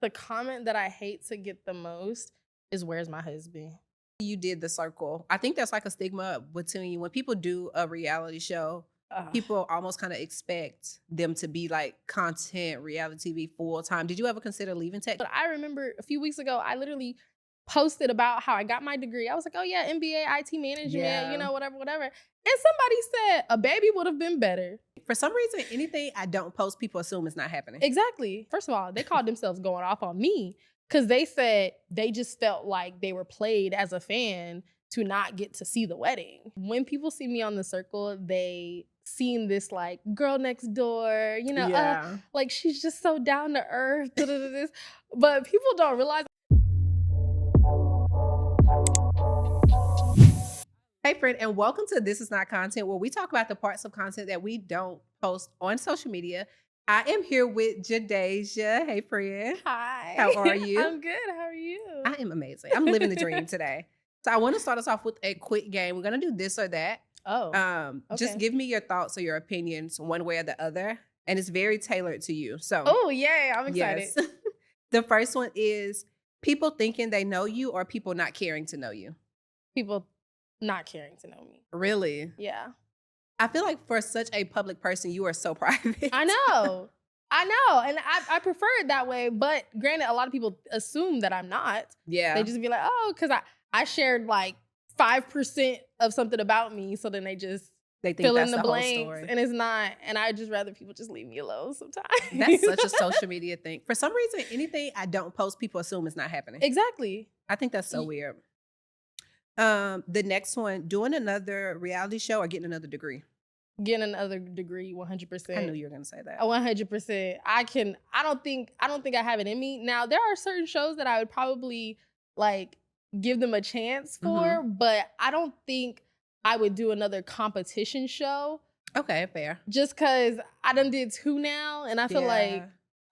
the comment that I hate to get the most is "Where's my husband?" You did the circle. I think there's like a stigma between when people do a reality show, Ugh. people almost kind of expect them to be like content reality TV full time. Did you ever consider leaving tech? But I remember a few weeks ago, I literally posted about how I got my degree. I was like, oh yeah, MBA, IT management, Yeah. whatever. And somebody said a baby would have been better. For some reason, anything I don't post, people assume it's not happening. Exactly. First of all, they called themselves going off on me because they said they just felt like they were played as a fan to not get to see the wedding. When people see me on The Circle, they seen this like girl next door, Yeah. like she's just so down to earth. But people don't realize. Hey, friend, and welcome to This Is Not Content, where we talk about the parts of content that we don't post on social media. I am here with Jadejha. Hey, friend. Hi. How are you? I'm good. How are you? I am amazing. I'm living the dream today. So I want to start us off with a quick game. We're going to do this or that. Just Okay. give me your thoughts or your opinions one way or the other. And it's very tailored to you. So, Oh, yay. I'm excited. yes. The first one is people thinking they know you or people not caring to know you. People not caring to know me. Really? Yeah. I feel like for such a public person, you are so private. I know. And I prefer it that way. But granted, a lot of people assume that I'm not. Yeah. They just be like, oh, because I shared like 5% of something about me. So then they just They think fill that's in the the whole blanks. story. And it's not. And I just rather people just leave me alone sometimes. That's such a social media thing. For some reason, anything I don't post, people assume it's not happening. Exactly. I think that's so weird. The next one, doing another reality show or getting another degree. Getting another degree, 100%. I knew you were gonna say that. 100%. I don't think I have it in me. Now, there are certain shows that I would probably like give them a chance for, but I don't think I would do another competition show Okay, fair. just because I done did 2 now, and I feel like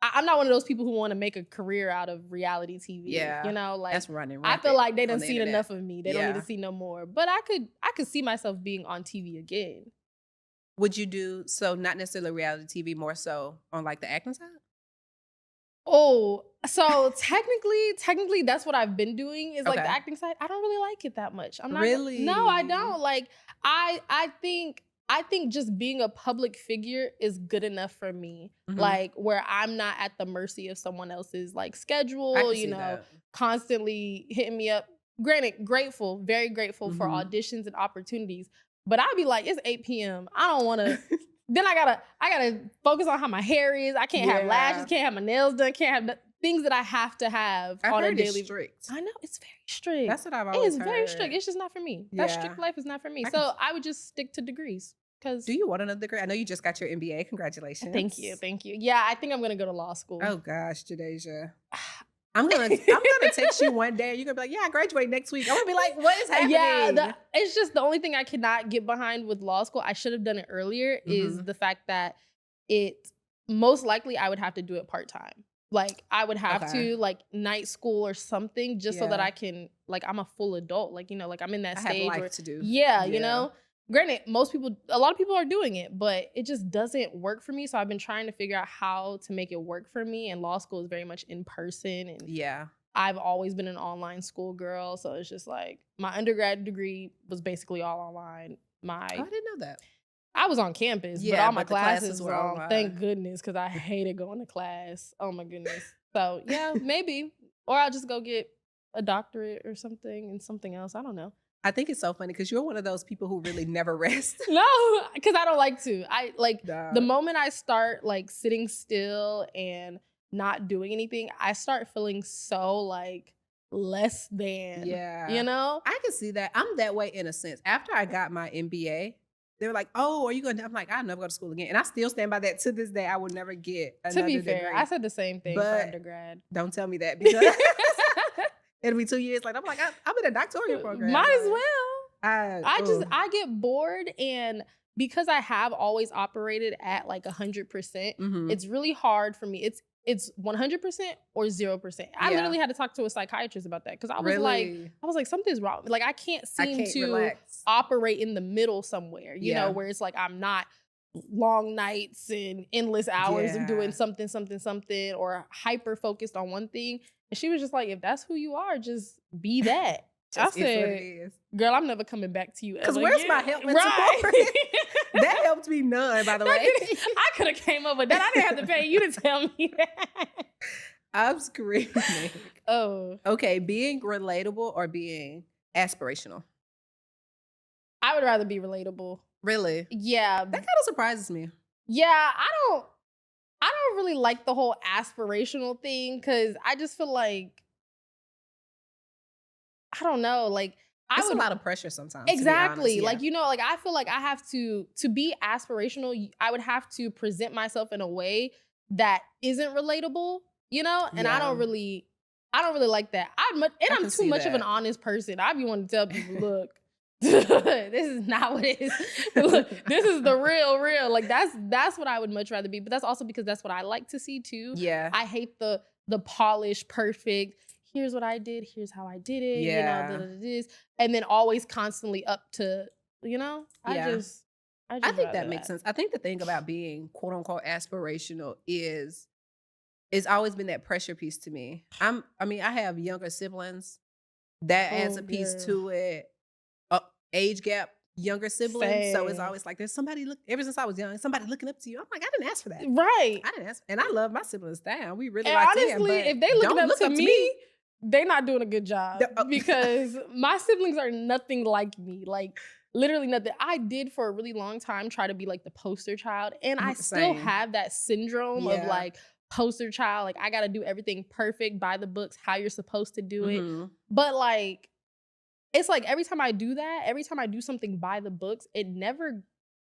I'm not one of those people who want to make a career out of reality TV. Yeah, Like that's running. I feel like they done on the seen internet. enough of me. They don't need to see no more. But I could see myself being on TV again. Would you do so? Not necessarily reality TV, more so on like the acting side. Oh, so technically, that's what I've been doing is like the Okay. acting side. I don't really like it that much. I'm not Really? No, I don't. Like I think just being a public figure is good enough for me. Like where I'm not at the mercy of someone else's like I schedule, can see that. constantly hitting me up. Granted, grateful, very grateful for auditions and opportunities. But I'd be like, it's 8 p.m. I don't want to. Then I gotta focus on how my hair is. I can't have lashes, can't have my nails done, can't have things that I have to have I've on a heard it's daily. strict. I know it's very strict. That's what I've always It's heard. very strict. It's just not for me. That Yeah. strict life is not for me. I can So s- I would just stick to degrees. Cause Do you want another degree? I know you just got your MBA. Congratulations. thank you. Yeah, I think I'm gonna go to law school. Oh gosh, Jadejha. I'm gonna text you one day and you're gonna be like, yeah, I graduate next week. I'm gonna be like, what is happening? Yeah, it's just the only thing I cannot get behind with law school. I should have done it earlier. Is the fact that it most likely I would have to do it part-time. Like I would have to like night school or something just so that I can like I'm a full adult. Like, like I'm in that I stage have life where to do. Yeah. Granted, a lot of people are doing it, but it just doesn't work for me. So I've been trying to figure out how to make it work for me. And law school is very much in person. And Yeah. I've always been an online school girl. So it's just like my undergrad degree was basically all online. Oh, I didn't know that. I was on campus, but Yeah, all my but the classes classes were were on. online. Thank goodness, because I hated going to class. Oh my goodness. So yeah, maybe. Or I'll just go get a doctorate or something and something else. I don't know. I think it's so funny because you're one of those people who really never rest. No, because I don't like to. I like Nah. the moment I start like sitting still and not doing anything, I start feeling so like less than. Yeah. I can see that. I'm that way in a sense. After I got my MBA, they were like, oh, are you going to? I'm like, I'll never go to school again. And I still stand by that to this day. I will never get another To be fair, degree. I said the same thing for But undergrad. Don't tell me that because it'll be 2 years later. I'm like, I'm in a doctoral program. Might as well. I get bored, and because I have always operated at like 100%, it's really hard for me. It's 100% or 0%. I literally had to talk to a psychiatrist about that because I was like, something's wrong. Like I can't seem to relax. operate in the middle somewhere, Yeah. where it's like I'm not long nights and endless hours of doing Yeah. something, or hyper focused on one thing. And she was just like, if that's who you are, just be that. I Just is what it said, is. girl, I'm never coming back to you Because ever where's again. my help and Right. support? That helped me none, by the way. I could have came up with that. I didn't have to pay you to tell me that. I'm screaming. Oh, Okay, being relatable or being aspirational? I would rather be relatable. Really? Yeah. That kind of surprises me. Yeah, I don't really like the whole aspirational thing because I just feel like, I don't know, like It's a lot of pressure sometimes. exactly. To be honest. Like, you know, like I feel like I have to be aspirational, I would have to present myself in a way that isn't relatable, you know? And I don't really like that. I'm too much of an honest person. I be wanting to tell people, look, this is not what it is. Look, this is the real. Like that's what I would much rather be. But that's also because that's what I like to see too. Yeah. I hate the polished, perfect. Here's what I did. Here's how I did it. Yeah. You know, this, and then always constantly up to, you know. Yeah. I think that makes sense. I think the thing about being quote unquote aspirational is it's always been that pressure piece to me. I have younger siblings. That adds a piece to it. Age gap, younger siblings. So it's always like there's somebody ever since I was young, somebody looking up to you. I'm like, I didn't ask for that. Right. I didn't ask. And I love my siblings down. We really and like honestly, them. if they looking up to me, they're not doing a good job because my siblings are nothing like me. Like literally nothing. I did for a really long time try to be like the poster child. And I still have that syndrome of like poster child. Like I got to do everything perfect by the books, how you're supposed to do it. But like, it's like every time I do that, every time I do something by the books, it never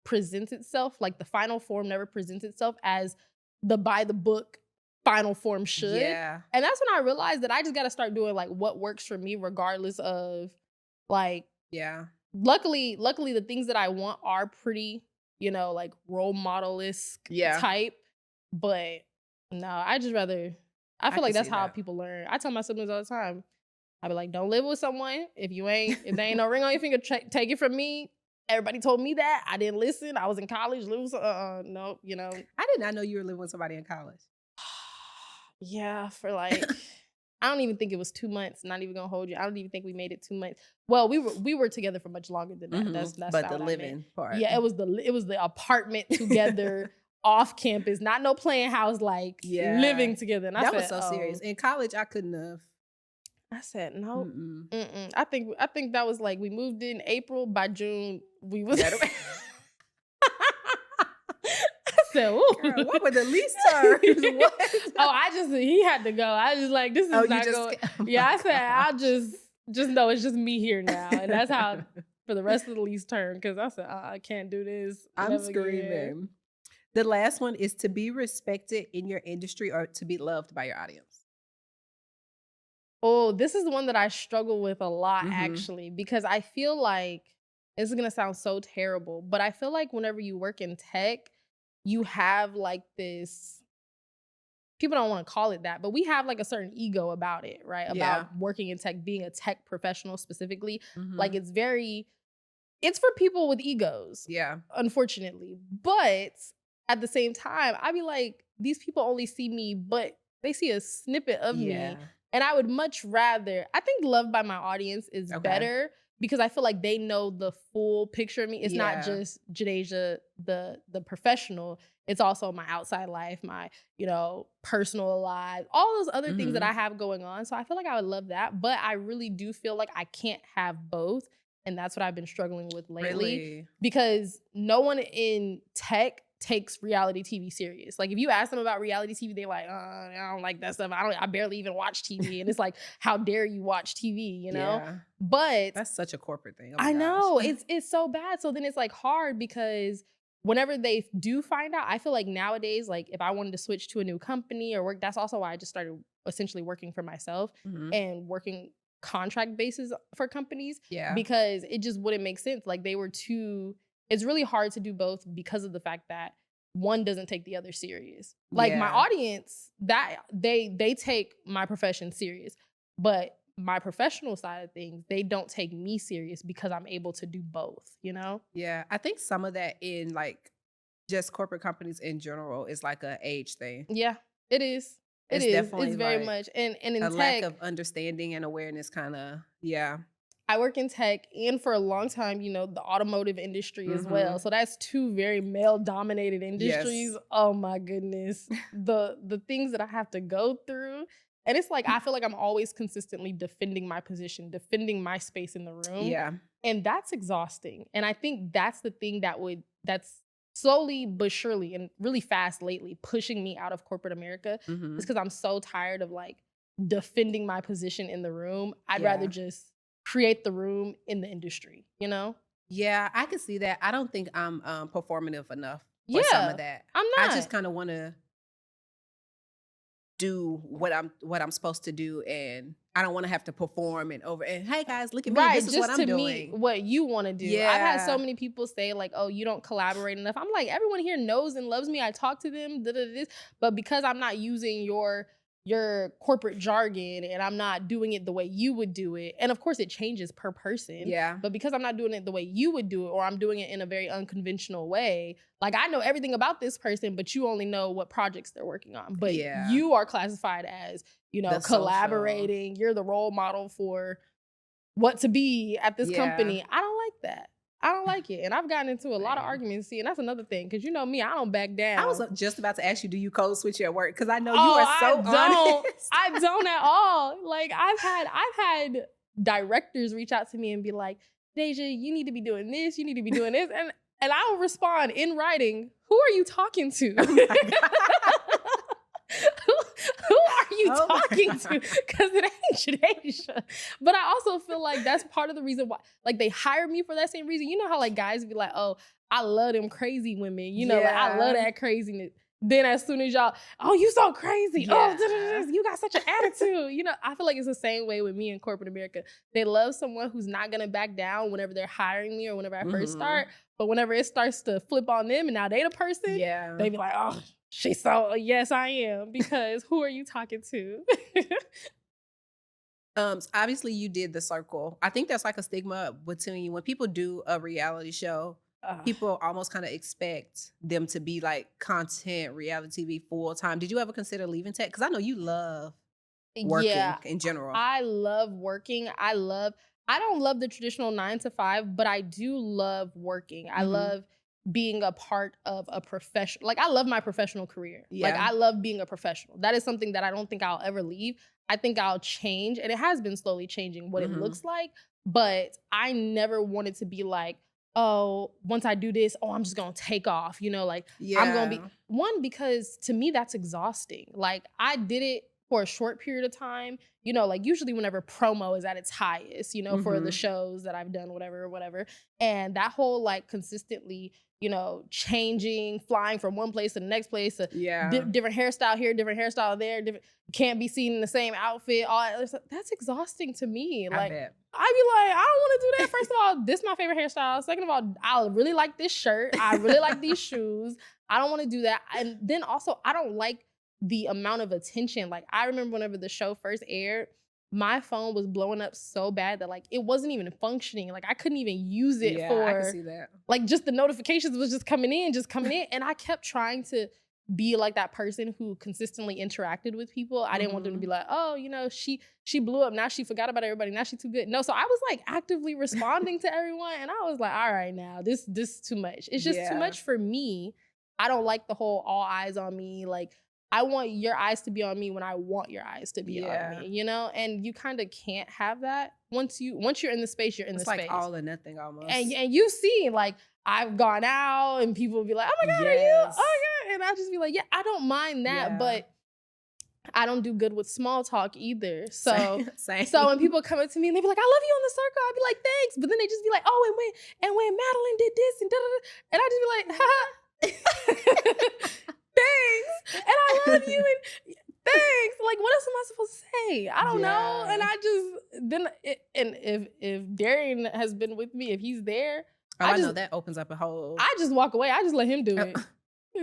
presents itself, like the final form never presents itself as the by the book final form should. Yeah. And that's when I realized that I just got to start doing like what works for me regardless of like, yeah. Luckily the things that I want are pretty, you know, like role model-esque type. But no, I just rather, I feel like that's how people learn. I tell my siblings all the time, I be like, don't live with someone if there ain't no ring on your finger, take it from me. Everybody told me that. I didn't listen. I was in college. No, you know. I did not know you were living with somebody in college. Yeah, for like, I don't even think it was 2 months. Not even gonna hold you. I don't even think we made it 2 months. Well, we were together for much longer than that. That's but the living part. Yeah, it was the apartment together. Off campus, not no playing house, like living together. And that was so serious. In college, I couldn't have. I said no. I think that was like we moved in April. By June, we was. I said, "Ooh, girl, what were the lease terms?" He had to go. I was like, this is not going. Yeah, I said, I'll just know it's just me here now, and that's how for the rest of the lease term. Because I said, I can't do this. I'm screaming. Again. The last one is to be respected in your industry or to be loved by your audience. Oh, this is the one that I struggle with a lot, actually, because I feel like, this is going to sound so terrible, but I feel like whenever you work in tech, you have like this, people don't want to call it that, but we have like a certain ego about it, right? About working in tech, being a tech professional specifically. Like it's for people with egos. Yeah. Unfortunately. But at the same time, I be like, these people only see me, but they see a snippet of me. And I would much rather, I think loved by my audience is better because I feel like they know the full picture of me. It's not just Jadejha, the professional. It's also my outside life, my, you know, personal life, all those other things that I have going on. So I feel like I would love that. But I really do feel like I can't have both. And that's what I've been struggling with lately. Because no one in tech takes reality TV serious. Like if you ask them about reality TV, they're like, I don't like that stuff. I barely even watch TV. And it's like, how dare you watch TV, you know? Yeah. But that's such a corporate thing. I know, it's so bad. So then it's like hard because whenever they do find out, I feel like nowadays, like if I wanted to switch to a new company or work, that's also why I just started essentially working for myself and working contract basis for companies. Yeah. Because it just wouldn't make sense. Like it's really hard to do both because of the fact that one doesn't take the other serious. Like my audience, that they take my profession serious, but my professional side of things, they don't take me serious because I'm able to do both, you know? Yeah, I think some of that in like just corporate companies in general is like a age thing. Yeah, it is. It's definitely It's very like much. And in a lack tech, of understanding and awareness kind of, yeah. I work in tech and for a long time, the automotive industry as well. So that's two very male dominated industries. Yes. Oh my goodness. The things that I have to go through. And it's like, I feel like I'm always consistently defending my position, defending my space in the room. Yeah. And that's exhausting. And I think that's the thing that's slowly but surely and really fast lately pushing me out of corporate America. Mm-hmm. It's because I'm so tired of like defending my position in the room. I'd rather just create the room in the industry, Yeah, I can see that. I don't think I'm performative enough for some of that. I'm not. I just kind of want to do what I'm supposed to do, and I don't want to have to perform and hey guys, look at me. This is what I'm doing. What you want to do. Yeah. I've had so many people say like, oh, you don't collaborate enough. I'm like, everyone here knows and loves me. I talk to them, but because I'm not using your corporate jargon and I'm not doing it the way you would do it. And of course it changes per person. Yeah. But because I'm not doing it the way you would do it, or I'm doing it in a very unconventional way, like I know everything about this person, but you only know what projects they're working on. But you are classified as, collaborating. You're the role model for what to be at this company. I don't like that. I don't like it. And I've gotten into a lot of arguments. See, and that's another thing. Because you know me, I don't back down. I was just about to ask you, do you code switch at work? Because I know you are so honest. I don't at all. Like I've had directors reach out to me and be like, Jadejha, you need to be doing this. You need to be doing this. And I'll respond in writing, who are you talking to? Oh my God. Who are you talking to? Because it ain't Jadejha. But I also feel like that's part of the reason why, like they hire me for that same reason. You know how like guys be like, oh, I love them crazy women. Like I love that craziness. Then as soon as y'all, oh, you so crazy. Yeah. Oh, you got such an attitude. I feel like it's the same way with me in corporate America. They love someone who's not going to back down whenever they're hiring me or whenever I first start. But whenever it starts to flip on them and now they the person, they be like, oh, she's so, yes, I am. Because who are you talking to? Obviously you did The Circle. I think that's like a stigma between when people do a reality show. People almost kind of expect them to be like content reality TV full time. Did you ever consider leaving tech? Because I know you love working in general. I love working. I don't love the traditional 9 to 5, but I do love working. I love being a part of a profession. Like I love my professional career. Like I love being a professional. That is something that I don't think I'll ever leave. I think I'll change, and it has been slowly changing what it looks like, but I never wanted to be like, oh, once I do this, I'm just gonna take off, I'm gonna be because to me that's exhausting. Like I did it for a short period of time, like usually whenever promo is at its highest, for the shows that I've done, whatever. And that whole like consistently, changing, flying from one place to the next place, different hairstyle here, different hairstyle there, can't be seen in the same outfit. That's exhausting to me. Like I'd be like, I don't want to do that. First of all, this is my favorite hairstyle. Second of all, I really like this shirt. I really like these shoes. I don't want to do that. And then also, I don't like the amount of attention. Like I remember whenever the show first aired, my phone was blowing up so bad that like it wasn't even functioning. Like I couldn't even use it for I can see that. Like just the notifications was just coming in. And I kept trying to be like that person who consistently interacted with people. I didn't want them to be like, oh, she blew up. Now she forgot about everybody. Now she's too good. No, so I was like actively responding to everyone. And I was like, all right, now this is too much. It's just too much for me. I don't like the whole all eyes on me. Like I want your eyes to be on me when I want your eyes to be on me, And you kind of can't have that. Once you're in the space, you're in the space. It's like all or nothing almost. And you've seen, like, I've gone out and people will be like, oh my God, are you? Oh yeah. And I'll just be like, yeah, I don't mind that, but I don't do good with small talk either. So Same. So when people come up to me and they be like, I love you on The Circle, I'll be like, thanks. But then they just be like, oh, and when Madeline did this and da-da-da. And I just be like, ha. Thanks, and I love you, and thanks. Like, what else am I supposed to say? I don't know. And I just and if Darian has been with me, if he's there, I know that opens up a whole. I just walk away. I just let him do it.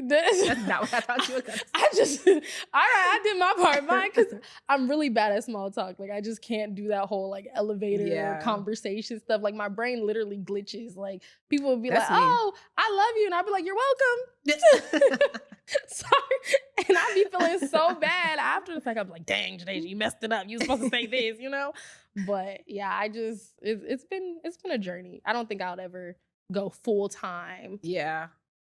That's not what I thought you were gonna say. all right, I did my part. Mine, because I'm really bad at small talk. Like, I just can't do that whole like elevator conversation stuff. Like, my brain literally glitches. Like, people would be like, "Oh, I love you," and I'd be like, "You're welcome." Sorry, and I'd be feeling so bad after the fact. I'm like, "Dang, Jadejha, you messed it up. You were supposed to say this," you know. But yeah, it's been a journey. I don't think I'll ever go full time. Yeah.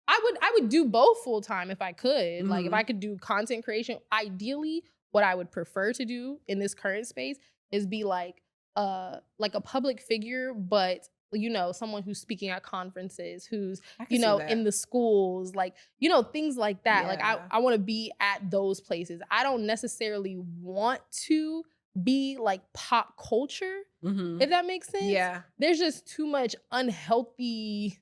I would do both full time if I could. Like, if I could do content creation, ideally what I would prefer to do in this current space is be like a public figure, but you know, someone who's speaking at conferences, who's, you know, in the schools, like, you know, things like that. Like, I want to be at those places. I don't necessarily want to be like pop culture, if that makes sense. Yeah. There's just too much unhealthy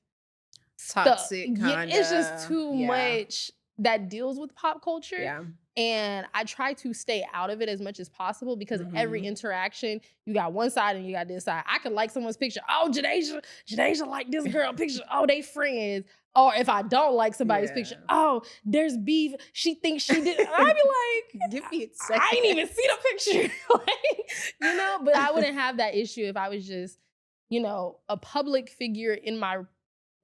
toxic kind of. It's just too much that deals with pop culture. Yeah. And I try to stay out of it as much as possible, because every interaction, you got one side and you got this side. I could like someone's picture. Oh, Jadejha like this girl picture. Oh, they friends. Or if I don't like somebody's picture, oh, there's beef. She thinks she did. I'd be like, give me a second. I ain't even see the picture. Like, you know, but I wouldn't have that issue if I was just, you know, a public figure in my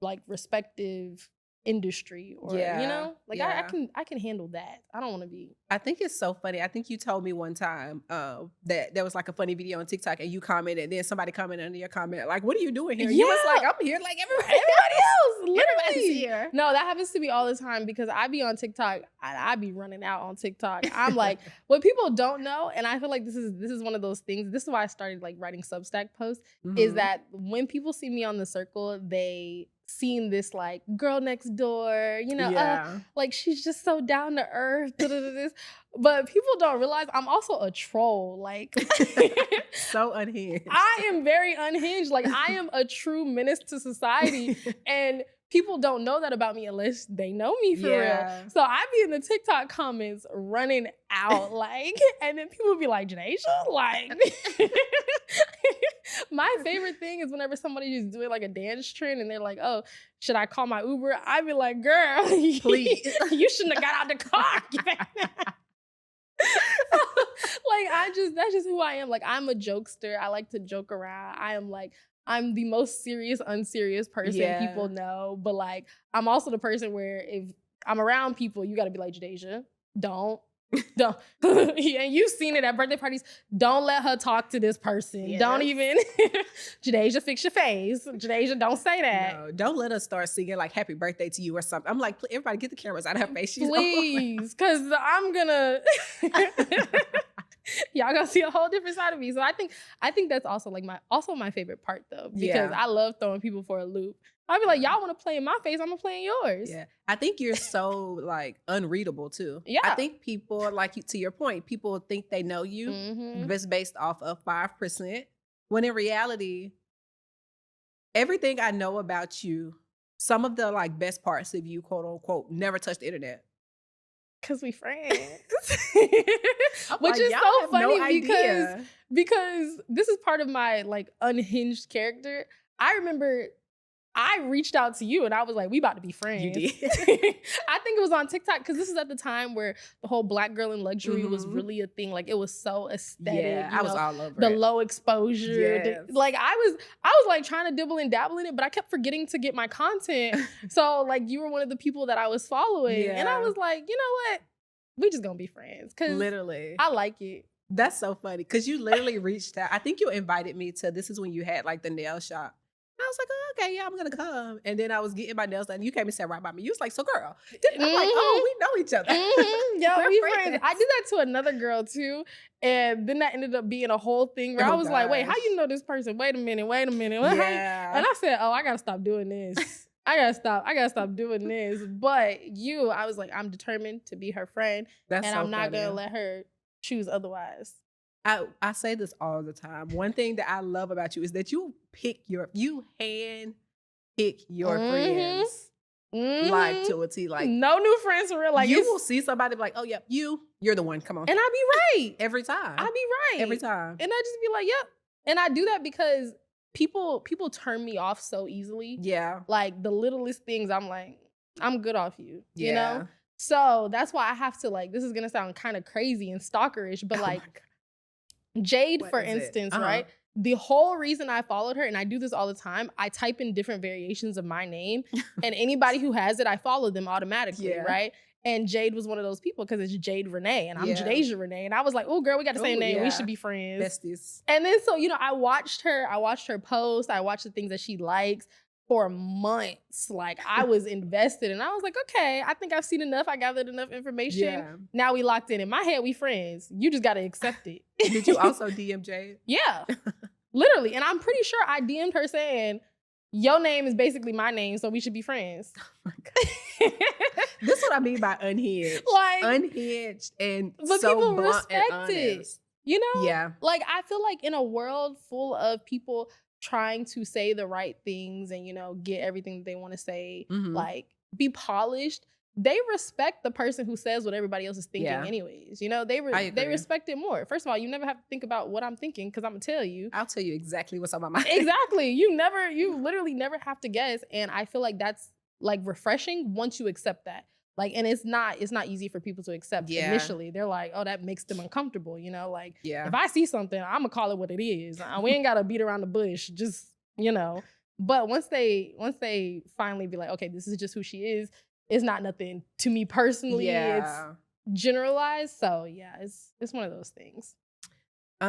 like respective industry, or you know, like I can handle that. I don't want to be. I think it's so funny. I think you told me one time that there was like a funny video on TikTok and you commented, and then somebody commented under your comment like, "What are you doing here?" You was like, "I'm here like everybody else. Literally. Everybody's here." No, that happens to me all the time, because I be on TikTok. I be running out on TikTok. I'm like, what people don't know, and I feel like this is one of those things. This is why I started like writing Substack posts. Is that when people see me on The Circle, they seen this like girl next door, you know, like she's just so down to earth. But people don't realize I'm also a troll. Like, so unhinged. I am very unhinged. Like, I am a true menace to society, and people don't know that about me unless they know me for real. So I be in the TikTok comments running out, like, and then people be like, "Jadejha," like. My favorite thing is whenever somebody's doing like a dance trend and they're like, "Oh, should I call my Uber?" I be like, "Girl, please, you shouldn't have got out the car." Like, that's just who I am. Like, I'm a jokester. I like to joke around. I'm the most serious, unserious person people know. But like, I'm also the person where if I'm around people, you got to be like, "Jadejha, don't." And you've seen it at birthday parties. Don't let her talk to this person. Don't even. Jadejha, fix your face. Jadejha, don't say that. No, don't let us start singing like "Happy Birthday" to you or something. I'm like, everybody get the cameras out of her face. Please, because I'm gonna. Y'all gonna see a whole different side of me. So I think that's also like my favorite part though, because I love throwing people for a loop. I'd be like, y'all want to play in my face, I'm gonna play in yours. Yeah, I think you're so like unreadable too. Yeah, I think people, like you, to your point, people think they know you just based off of 5%, when in reality, everything I know about you, some of the like best parts of you, quote unquote, never touched the internet. Cause we friends. Which is so funny because this is part of my like unhinged character. I remember I reached out to you and I was like, we about to be friends. You did. I think it was on TikTok, because this is at the time where the whole Black girl in luxury was really a thing. Like, it was so aesthetic. Yeah, I was all over the low exposure. Like, I was like trying to dibble and dabble in it, but I kept forgetting to get my content. So like, you were one of the people that I was following. And I was like, you know what? We just gonna be friends. Cause literally, I like it. That's so funny. Because you literally reached out. I think you invited me to, this is when you had like the nail shop. I was like, "Oh, okay, yeah, I'm gonna come." And then I was getting my nails done. You came and sat right by me. You was like, "So, girl," I'm like, "Oh, we know each other." Yo, we friends. I did that to another girl too, and then that ended up being a whole thing where I was like, "Wait, how you know this person? Wait a minute. Yeah. And I said, "Oh, I gotta stop doing this. I gotta stop doing this." But I was like, I'm determined to be her friend, and so I'm not gonna let her choose otherwise. I say this all the time. One thing that I love about you is that you hand pick your friends like to a T. Like, no new friends for real. Like, you will see somebody be like, "Oh, yep, you're the one. Come on." And I be right every time. I be right every time, and I just be like, "Yep." And I do that because people turn me off so easily. Yeah, like the littlest things, I'm like, I'm good off you, you know? So that's why I have to like, this is going to sound kind of crazy and stalkerish, but like Jade, for instance, right? The whole reason I followed her, and I do this all the time, I type in different variations of my name, and anybody who has it, I follow them automatically, right? And Jade was one of those people because it's Jade Renee, and I'm Jadejha Renee, and I was like, "Oh, girl, we got the same name. We should be friends, besties." And then so I watched her post, I watched the things that she likes for months. Like I was invested, and I was like, "Okay, I think I've seen enough. I gathered enough information. Yeah. Now we locked in. In my head, we friends. You just got to accept it." Did you also DM Jade? Yeah, literally, and I'm pretty sure I DM'd her saying, "Your name is basically my name, so we should be friends." Oh my God. This is what I mean by unhinged. Like unhinged and but so people blunt respect and it. You know? Yeah. Like I feel like in a world full of people trying to say the right things and, get everything that they want to say, like be polished, they respect the person who says what everybody else is thinking anyways. They respect it more. First of all, you never have to think about what I'm thinking because I'm going to tell you. I'll tell you exactly what's on my mind. Exactly. You literally never have to guess. And I feel like that's like refreshing once you accept that. Like, and it's not easy for people to accept initially. They're like, oh, that makes them uncomfortable. Like if I see something, I'm gonna call it what it is. We ain't gotta beat around the bush. Just, but once they finally be like, okay, this is just who she is. It's not nothing to me personally. It's generalized. So yeah, it's one of those things.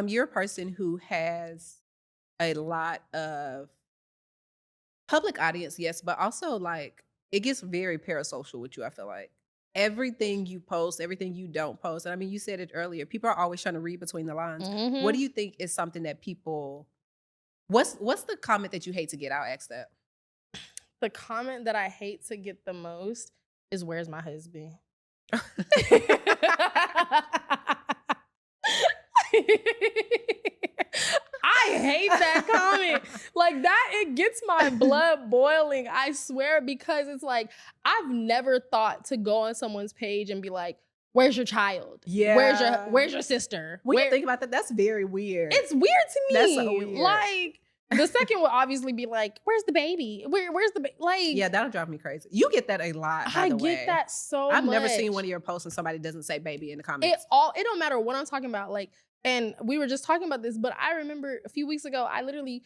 You're a person who has a lot of public audience, yes, but also like it gets very parasocial with you, I feel like. Everything you post, everything you don't post. And I mean, you said it earlier. People are always trying to read between the lines. What do you think is something that people, what's the comment that you hate to get? I'll ask that. The comment that I hate to get the most is, "Where's my husband?" I hate that comment. Like that, it gets my blood boiling, I swear, because it's like, I've never thought to go on someone's page and be like, "Where's your child? Yeah. Where's your sister?" When you think about that, that's very weird. It's weird to me. That's so weird. Like, the second will obviously be like, "Where's the baby? Where's the baby?" Like, yeah, that'll drive me crazy. You get that a lot. I get that so much. I've never seen one of your posts and somebody doesn't say baby in the comments. It don't matter what I'm talking about. Like, and we were just talking about this, but I remember a few weeks ago, I literally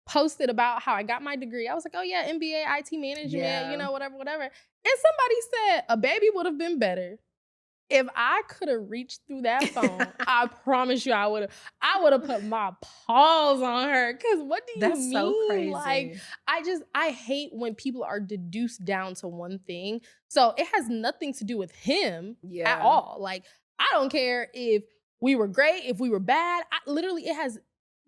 posted about how I got my degree. I was like, "Oh yeah, MBA, IT management, whatever." And somebody said, "A baby would have been better." If I could have reached through that phone, I promise you I would have put my paws on her. Cause what do you mean? That's so crazy. Like, I hate when people are deduced down to one thing. So it has nothing to do with him at all. Like, I don't care if we were great, if we were bad. It has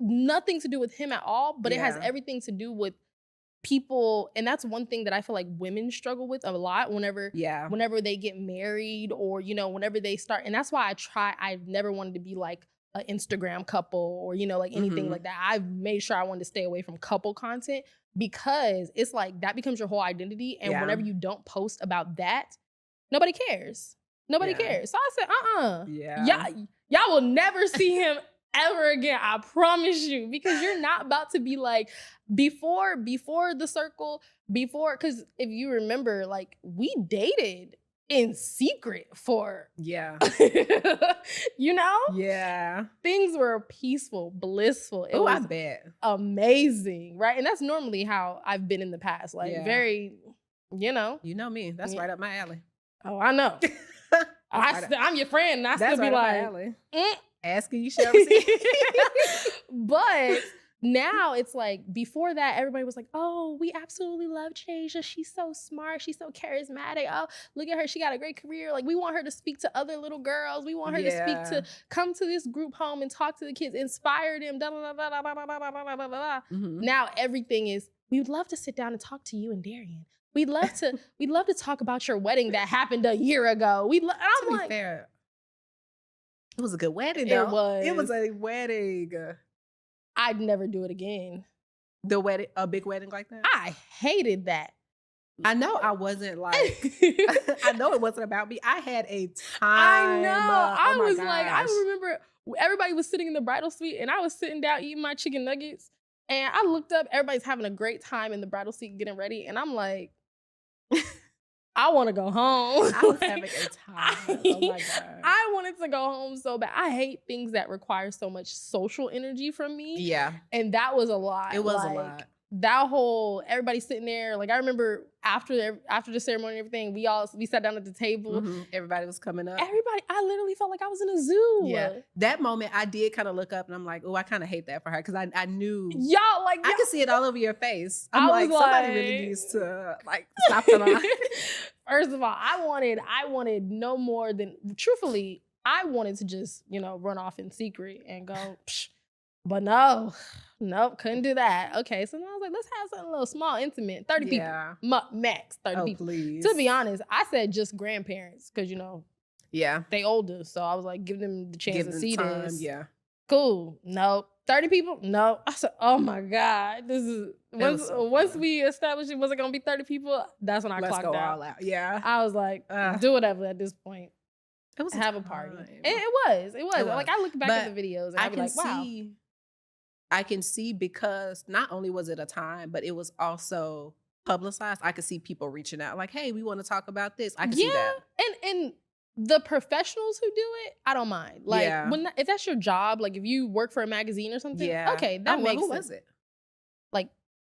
nothing to do with him at all, but it has everything to do with people. And that's one thing that I feel like women struggle with a lot whenever they get married or, whenever they start. And that's why I've never wanted to be like an Instagram couple or, like anything like that. I've made sure I wanted to stay away from couple content because it's like that becomes your whole identity. And whenever you don't post about that, nobody cares. Nobody cares. So I said, y'all will never see him ever again. I promise you, because you're not about to be like before the circle, because if you remember, like we dated in secret for things were peaceful, blissful. It was I bet amazing, right? And that's normally how I've been in the past, like very, you know me. That's right up my alley. Oh, I know. I'm your friend, and I still be like, asking you shall receive. But now it's like, before that, everybody was like, "Oh, we absolutely love Jadejha. She's so smart. She's so charismatic. Oh, look at her. She got a great career. Like, we want her to speak to other little girls. We want her to come to this group home and talk to the kids, inspire them." Now everything is, "We would love to sit down and talk to you and Darian. We'd love to talk about your wedding that happened a year ago. I'm like, fair, it was a good wedding, though. It was a wedding. I'd never do it again. The wedding, a big wedding like that? I hated that. I know I wasn't like, I know it wasn't about me. I had a time. I know. I was like, I remember everybody was sitting in the bridal suite and I was sitting down eating my chicken nuggets. And I looked up, everybody's having a great time in the bridal suite getting ready. And I'm like, I want to go home. I was having a time. Oh my God. I wanted to go home so bad. I hate things that require so much social energy from me. Yeah. And that was a lot. It was a lot. That whole everybody sitting there, like I remember after the ceremony and everything, we sat down at the table. Mm-hmm. Everybody was coming up. I literally felt like I was in a zoo. Yeah, that moment I did kind of look up and I'm like, oh, I kind of hate that for her because I knew I could see it all over your face. I'm like, somebody really needs to like stop the line. First of all, I wanted no more than, truthfully, I wanted to just run off in secret and go. Psh. But nope, couldn't do that. Okay, so then I was like, let's have something a little small, intimate, 30 people, max 30 people. Please. To be honest, I said just grandparents because yeah, they older, so I was like, give them the chance to see this. Yeah, cool. Nope, 30 people. No, I said, oh my God, this is once we established it wasn't gonna be 30 people. That's when I clocked out. Let's go all out. Yeah, I was like, do whatever at this point. It was have a party. It was. Like I look back at the videos and I'd be like, wow. I can see because not only was it a time, but it was also publicized. I could see people reaching out like, hey, we want to talk about this. I can see that. And the professionals who do it, I don't mind. Like if that's your job, like if you work for a magazine or something, okay, that makes sense. Who was it? Like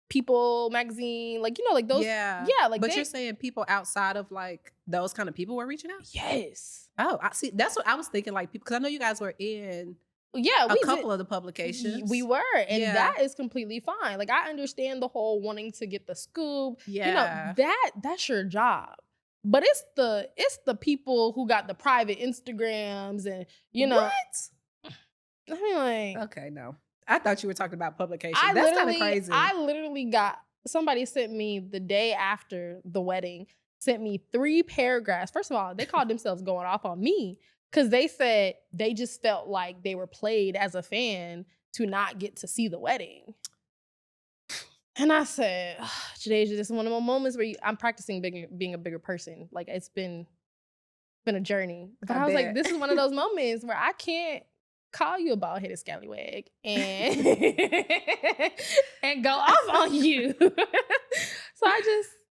People magazine, like like those. Yeah. Like but you're saying people outside of like those kind of people were reaching out? Yes. Oh, I see. That's what I was thinking, like people, because I know you guys were in a couple of the publications. We were, and that is completely fine. Like I understand the whole wanting to get the scoop. Yeah, that's your job. But it's the people who got the private Instagrams and what? I mean, like, okay, no, I thought you were talking about publications. That's kind of crazy. I literally got somebody sent me the day after the wedding. Sent me 3 paragraphs. First of all, they called themselves going off on me. Because they said they just felt like they were played as a fan to not get to see the wedding. And I said, Jadejha, this is one of my moments where I'm practicing being a bigger person. Like it's been a journey. But I was like, this is one of those moments where I can't call you a bald-headed scallywag and and go off on you. So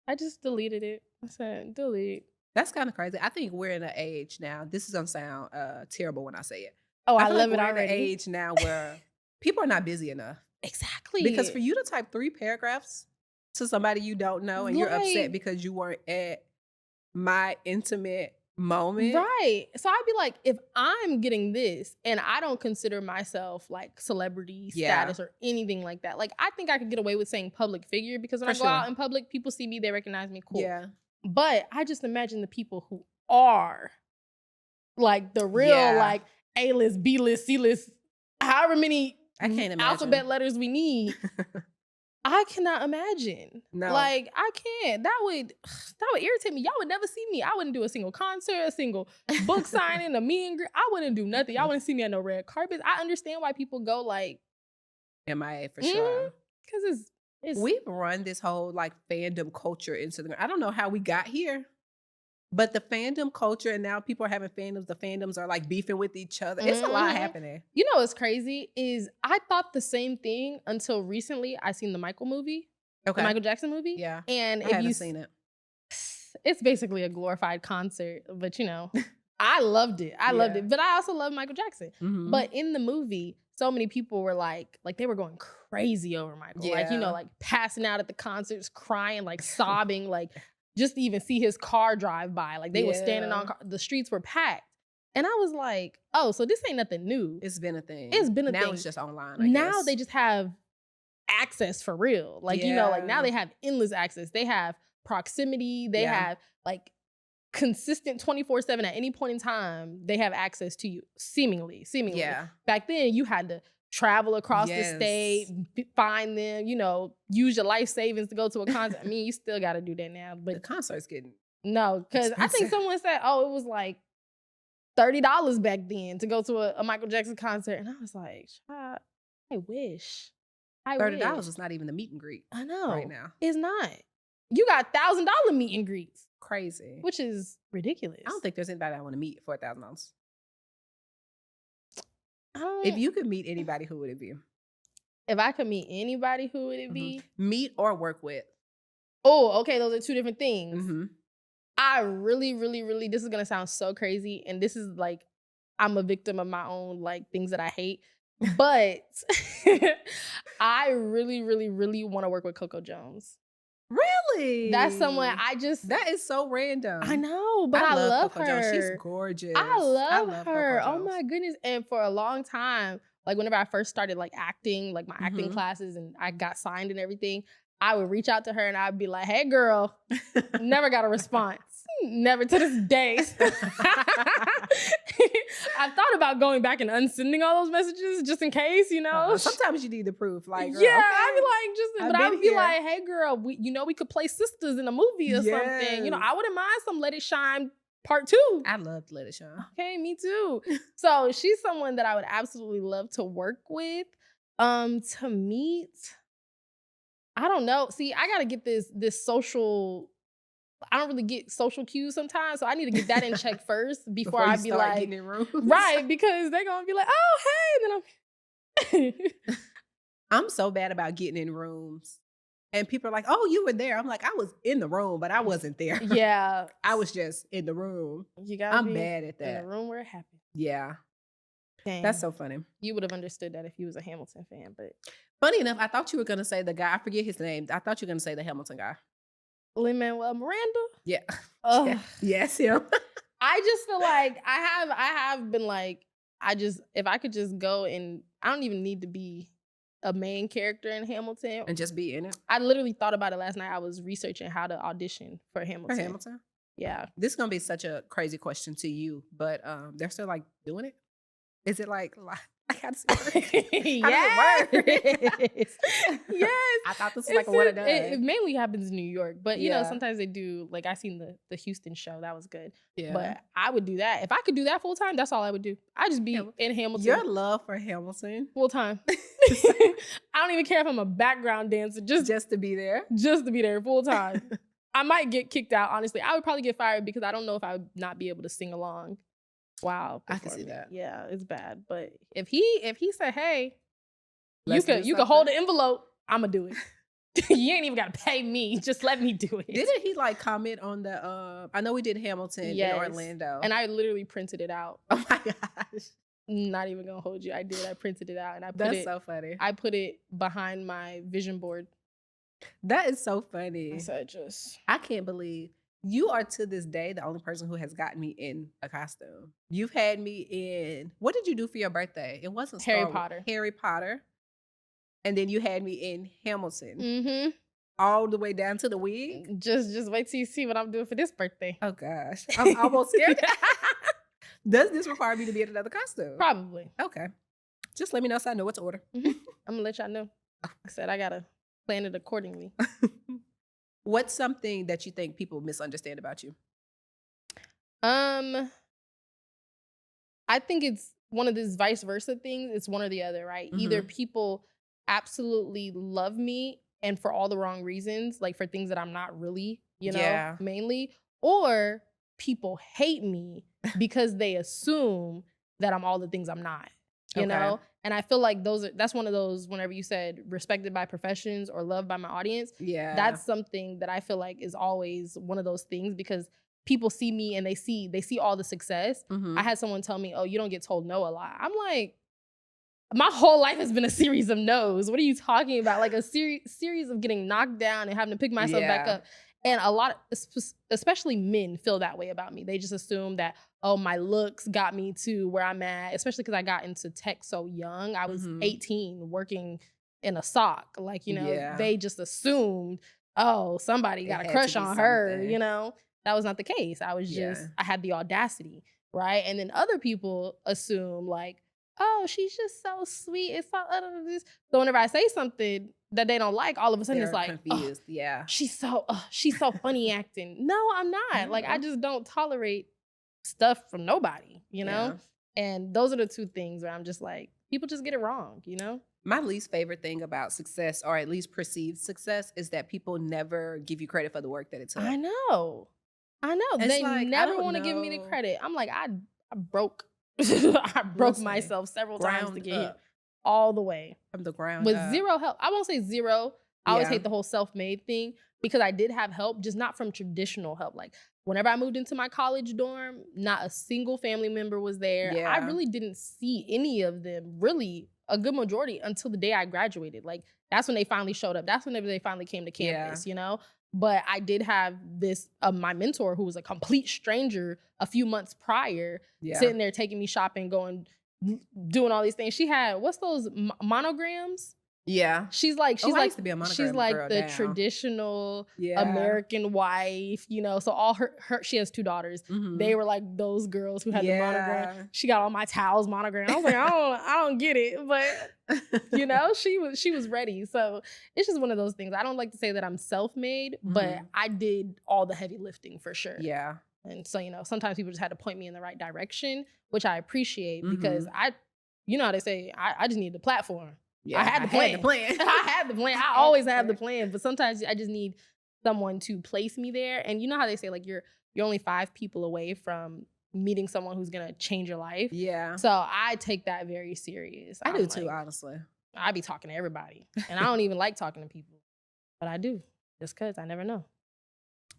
I just deleted it. I said, delete. That's kind of crazy. I think we're in an age now. This is gonna sound terrible when I say it. Oh, I love it already. We're in an age now where people are not busy enough. Exactly. Because for you to type 3 paragraphs to somebody you don't know and you're upset because you weren't at my intimate moment. Right. So I'd be like, if I'm getting this and I don't consider myself like celebrity status or anything like that, like I think I could get away with saying public figure because when I go out in public, people see me, they recognize me, cool. Yeah. But I just imagine the people who are like the real like A-list, B-list, C-list, however many alphabet letters we need. I cannot imagine. No. Like I can't. That would irritate me. Y'all would never see me. I wouldn't do a single concert, a single book signing, a meet and greet. I wouldn't do nothing. Y'all wouldn't see me on no red carpets. I understand why people go like MIA for sure. Because we've run this whole like fandom culture into the. I don't know how we got here, but the fandom culture and now people are having fandoms. The fandoms are like beefing with each other. It's a lot happening. You know what's crazy is I thought the same thing until recently. I seen the Michael movie, the Michael Jackson movie. Yeah, and I haven't seen it. It's basically a glorified concert, but I loved it. I loved it, but I also love Michael Jackson. Mm-hmm. But in the movie, so many people were like they were going crazy over Michael. Like, like passing out at the concerts, crying, like sobbing, like just to even see his car drive by. Like they were standing on the streets were packed. And I was like, oh, so this ain't nothing new. It's been a thing. It's been a thing. Now it's just online, I guess. Now they just have access for real. Like, like now they have endless access. They have proximity. They have like consistent 24/7 at any point in time. They have access to you, seemingly. Yeah. Back then, you had to travel across the state, find them, use your life savings to go to a concert. I mean, you still got to do that now. But the concert's getting because I think someone said, oh, it was like $30 back then to go to a Michael Jackson concert. And I was like, I wish. $30 is not even the meet and greet. I know. Right now. It's not. You got $1,000 meet and greets. Crazy. Which is ridiculous. I don't think there's anybody I want to meet for $1,000. If you could meet anybody, who would it be? If I could meet anybody, who would it be? Meet or work with. Oh, okay. Those are 2 different things. I really, really, really, this is gonna sound so crazy, and this is like, I'm a victim of my own like things that I hate, but I really, really, really want to work with Coco Jones. Really? That's someone That is so random. I know, but I love Coco her. Jones. She's gorgeous. I love her. Coco Oh Jones. my goodness. And for a long time, like whenever I first started like acting, like my acting classes and I got signed and everything, I would reach out to her and I'd be like, hey girl, never got a response. Never to this day. I thought about going back and unsending all those messages just in case, you know. Sometimes you need the proof, like, girl, yeah, okay, I'd be like, but I would be like, hey girl, we could play sisters in a movie or something. You know, I wouldn't mind some Let It Shine Part 2. I love Let It Shine. Okay, me too. So she's someone that I would absolutely love to work with. To meet, I don't know. See, I gotta get this social. I don't really get social cues sometimes, so I need to get that in check first before I be like, getting in rooms. right? Because they're gonna be like, oh hey, and then I'm so bad about getting in rooms, and people are like, oh, you were there. I'm like, I was in the room, but I wasn't there. Yeah, I was just in the room. I'm bad at that. In the room where it happened. Yeah. Dang. That's so funny. You would have understood that if you was a Hamilton fan, but funny enough, I thought you were gonna say the guy. I forget his name. I thought you were gonna say the Hamilton guy. Lin-Manuel Miranda. Yeah. Yeah. Yes, him. I just feel like I have been like, if I could just go and I don't even need to be a main character in Hamilton and just be in it. I literally thought about it last night. I was researching how to audition for Hamilton. For Hamilton? Yeah. This is gonna be such a crazy question to you, but they're still like doing it. Is it like I gotta see yes. Yes. I thought this was like a one and done. It mainly happens in New York, but you know, sometimes they do, like I seen the Houston show, that was good. Yeah. But I would do that. If I could do that full time, that's all I would do. I'd just be in Hamilton. Your love for Hamilton. Full time. I don't even care if I'm a background dancer, just to be there. Just to be there full time. I might get kicked out, honestly. I would probably get fired because I don't know if I would not be able to sing along. Wow, I can see that. Yeah, it's bad. But if he said, "Hey, you could hold the envelope," I'ma do it. You ain't even gotta pay me. Just let me do it. Didn't he like comment on the? I know we did Hamilton in Orlando, and I literally printed it out. Oh my gosh! Not even gonna hold you. I did. I printed it out, and I put That's so funny. I put it behind my vision board. That is so funny. So I can't believe. You are to this day the only person who has gotten me in a costume. You've had me in. What did you do for your birthday? It wasn't Harry Potter. Harry Potter. And then you had me in Hamilton. Mm-hmm. All the way down to the wig. Just wait till you see what I'm doing for this birthday. Oh gosh, I'm almost scared. Does this require me to be in another costume? Probably. Okay. Just let me know so I know what to order. Mm-hmm. I'm gonna let y'all know. I said I gotta plan it accordingly. What's something that you think people misunderstand about you? I think it's one of these vice versa things. It's one or the other, right? Mm-hmm. Either people absolutely love me and for all the wrong reasons, like for things that I'm not really, you know, mainly, or people hate me because they assume that I'm all the things I'm not, you know? And I feel like that's one of those, whenever you said respected by professions or loved by my audience, that's something that I feel like is always one of those things because people see me and they see all the success. Mm-hmm. I had someone tell me, oh, you don't get told no a lot. I'm like, my whole life has been a series of no's. What are you talking about? Like a series of getting knocked down and having to pick myself back up. And a lot, especially men, feel that way about me. They just assume that, oh, my looks got me to where I'm at, especially because I got into tech so young. I was 18 working in a sock. Like, you know, they just assumed, oh, somebody got a crush on her, you know? That was not the case. I was just, I had the audacity, right? And then other people assume like, oh, she's just so sweet. It's so, so whenever I say something that they don't like, all of a sudden it's like, confused. Oh, she's so funny acting. No, I'm not. Like, I just don't tolerate stuff from nobody, you know? And those are the two things where I'm just like, people just get it wrong, you know? My least favorite thing about success, or at least perceived success, is that people never give you credit for the work that it took. I know. It's they like, never want to give me the credit. I'm like, I broke. I broke myself several times to get here all the way. From the ground with up. Zero help. I won't say zero. I always hate the whole self-made thing because I did have help, just not from traditional help. Like Whenever I moved into my college dorm, not a single family member was there. Yeah. I really didn't see any of them, really a good majority, until the day I graduated. Like, that's when they finally showed up. That's whenever they finally came to campus, you know? But I did have this, my mentor, who was a complete stranger a few months prior, sitting there taking me shopping, doing all these things. She had, what's those monograms? Yeah. She's like, I used to be a monogram she's like girl the down. Traditional American wife, you know. So all her she has 2 daughters. They were like those girls who had the monogram. She got all my towels monogram. I was like, I don't get it, but you know, she was ready. So it's just one of those things. I don't like to say that I'm self-made, but I did all the heavy lifting for sure. Yeah. And so, you know, sometimes people just had to point me in the right direction, which I appreciate, because you know how they say, I just need the platform. Yeah, I had the plan. I had the plan. I always have the plan, but sometimes I just need someone to place me there. And you know how they say, like, you're only 5 people away from meeting someone who's gonna change your life. Yeah. So I take that very serious. I do too, honestly. I be talking to everybody, and I don't even like talking to people, but I do, just because I never know.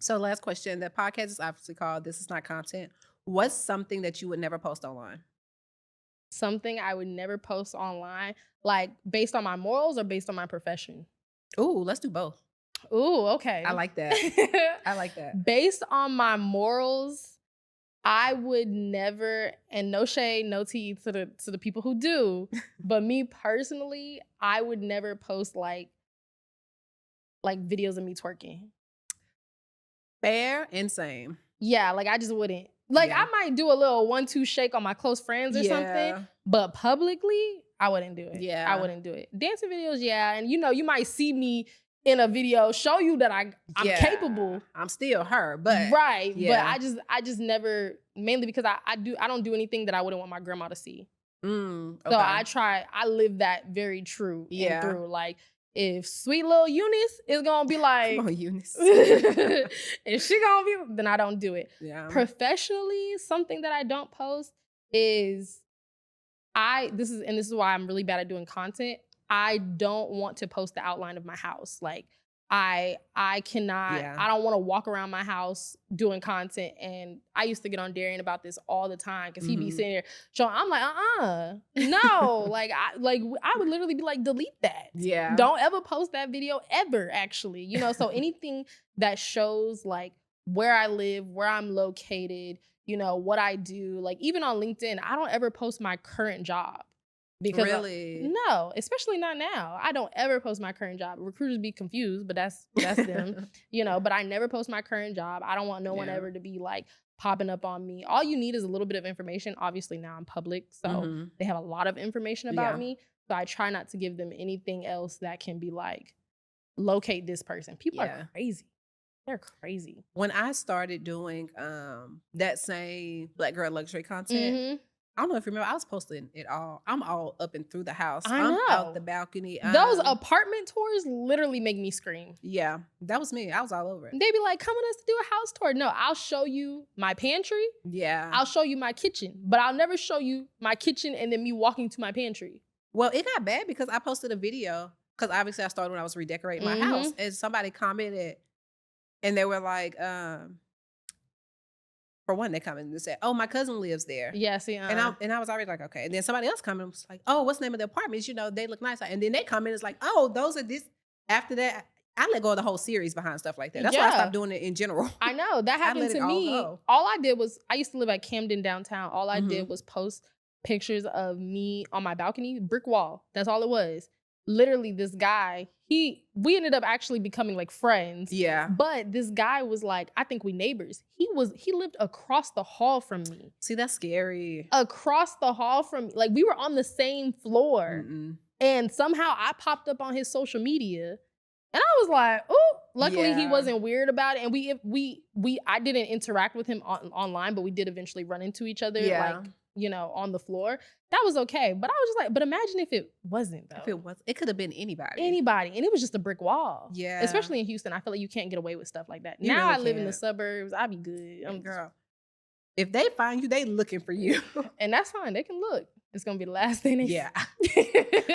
So last question. The podcast is obviously called "This Is Not Content." What's something that you would never post online? Something I would never post online, like based on my morals or based on my profession? Ooh, let's do both. Ooh, okay. I like that. I like that. Based on my morals, I would never, and no shade, no tea to the people who do, but me personally, I would never post like videos of me twerking. Fair and same. Yeah, like I just wouldn't. Like, I might do a little 1-2 shake on my close friends or something, but publicly, I wouldn't do it. Yeah. I wouldn't do it. Dancing videos, and you know, you might see me in a video, show you that I'm capable. I'm still her, but but I just never, mainly because I don't do anything that I wouldn't want my grandma to see. So I live that very true and through. Like, if sweet little Eunice is gonna be like, come on, Eunice. if she gonna be, then I don't do it. Yeah. Professionally, something that I don't post is this is why I'm really bad at doing content. I don't want to post the outline of my house. Like, I cannot, I don't want to walk around my house doing content. And I used to get on Darian about this all the time, because he'd be sitting there showing, I'm like, no. like I would literally be like, delete that. Yeah. Don't ever post that video ever, actually. You know, so anything that shows like where I live, where I'm located, you know, what I do, like even on LinkedIn, I don't ever post my current job. Because no, especially not now. I don't ever post my current job. Recruiters be confused, but that's them, you know. But I never post my current job. I don't want no one ever to be like popping up on me. All you need is a little bit of information. Obviously now I'm public, so they have a lot of information about me. So I try not to give them anything else that can be like, locate this person. People are crazy. They're crazy. When I started doing that same Black Girl Luxury content, I don't know if you remember, I was posting it all. I'm all up and through the house. I'm out the balcony. Those apartment tours literally make me scream. Yeah, that was me. I was all over it. They be like, come with us to do a house tour. No, I'll show you my pantry. Yeah. I'll show you my kitchen, but I'll never show you my kitchen and then me walking to my pantry. Well, it got bad because I posted a video, because obviously I started when I was redecorating my house, and somebody commented and they were like, for one, they commented and said, "Oh, my cousin lives there." Yeah, see, and I was already like, okay. And then somebody else commented and was like, "Oh, what's the name of the apartments? You know, they look nice." And then they commented, it's like, "Oh, those are this." After that, I let go of the whole series behind stuff like that. That's why I stopped doing it in general. I know that happened to me. All I did was, I used to live at Camden downtown. All I did was post pictures of me on my balcony, brick wall. That's all it was. Literally, this guy, we ended up actually becoming like friends. Yeah. But this guy was like, I think we neighbors. He lived across the hall from me. See, that's scary. Across the hall from me. Like, we were on the same floor. And somehow I popped up on his social media. And I was like, oh, luckily he wasn't weird about it. And I didn't interact with him online, but we did eventually run into each other, like, you know, on the floor. That was okay. But I was just like, but imagine if it wasn't, though. If it was, it could have been anybody. Anybody. And it was just a brick wall. Yeah. Especially in Houston. I feel like you can't get away with stuff like that. You now really I live in the suburbs. I be good. Girl, if they find you, they looking for you. And that's fine. They can look. It's gonna be the last thing they Yeah.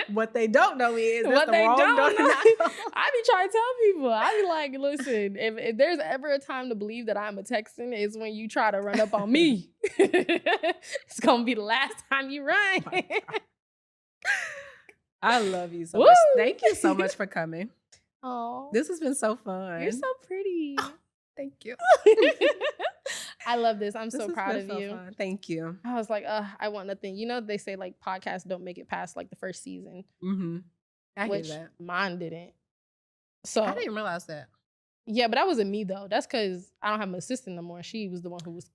What they don't know is that's what the they wrong don't door to know. knock on. I be trying to tell people. I be like, listen, if there's ever a time to believe that I'm a Texan, it's when you try to run up on me. It's gonna be the last time you run. Oh, I love you so much. Thank you so much for coming. Oh, this has been so fun. You're so pretty. Oh, thank you. I love this. I'm This so has proud been of so you. fun. Thank you. I was like, I want nothing. You know, they say like podcasts don't make it past like the first season. I which hear that. Mine didn't. So I didn't realize that. Yeah, but that wasn't me though. That's because I don't have my assistant no more. She was the one who was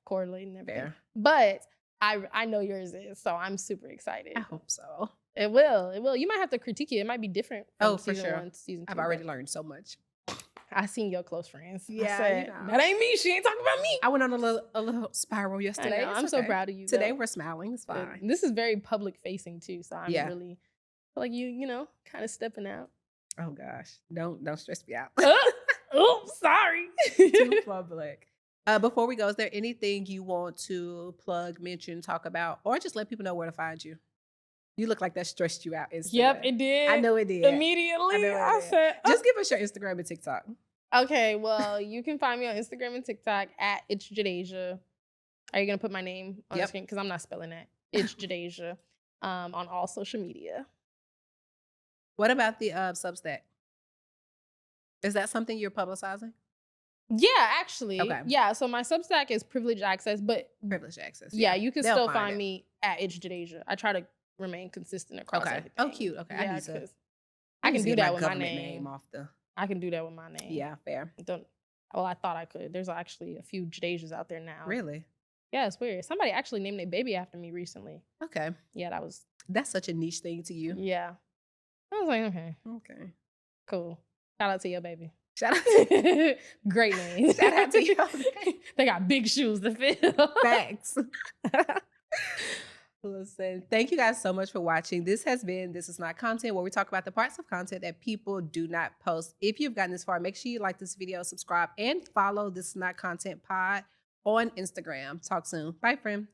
correlating everything. Fair. But I know yours is, so I'm super excited. I hope so. It will. You might have to critique it. It might be different from for season sure. 1 to season 2. I've already learned so much. I seen your close friends. Yeah, I said, that ain't me. She ain't talking about me. I went on a little spiral yesterday. I'm so proud of you. Today we're smiling. It's fine. This is very public facing too, so I'm really like you know, kind of stepping out. Oh gosh, don't stress me out. Oh, sorry. Too public. Before we go, is there anything you want to plug, mention, talk about, or just let people know where to find you? You look like that stressed you out instantly. Yep, it did. I know it did. Immediately, I said, just give us your Instagram and TikTok. Okay, well, you can find me on Instagram and TikTok at It's Jadejha. Are you gonna put my name on the screen? Because I'm not spelling that. It's Jadejha on all social media. What about the Substack? Is that something you're publicizing? Yeah, actually. Okay. Yeah, so my Substack is Privileged Access, but Privileged Access. Yeah, you can still find me at It's Jadejha. I try to remain consistent across everything. Oh, cute. Okay, yeah, I can do that with my name off the. I can do that with my name. Yeah, fair. Well, I thought I could. There's actually a few Jadejhas out there now. Really? Yeah, it's weird. Somebody actually named their baby after me recently. Okay. Yeah, that's such a niche thing to you. Yeah. I was like, okay. Cool. Shout out to your baby. Shout out to great name. Shout out to your baby. They got big shoes to fill. Thanks. Listen, thank you guys so much for watching. This is Not Content, where we talk about the parts of content that people do not post. If you've gotten this far, make sure you like this video, subscribe, and follow This Is Not Content Pod on Instagram. Talk soon. Bye, friend.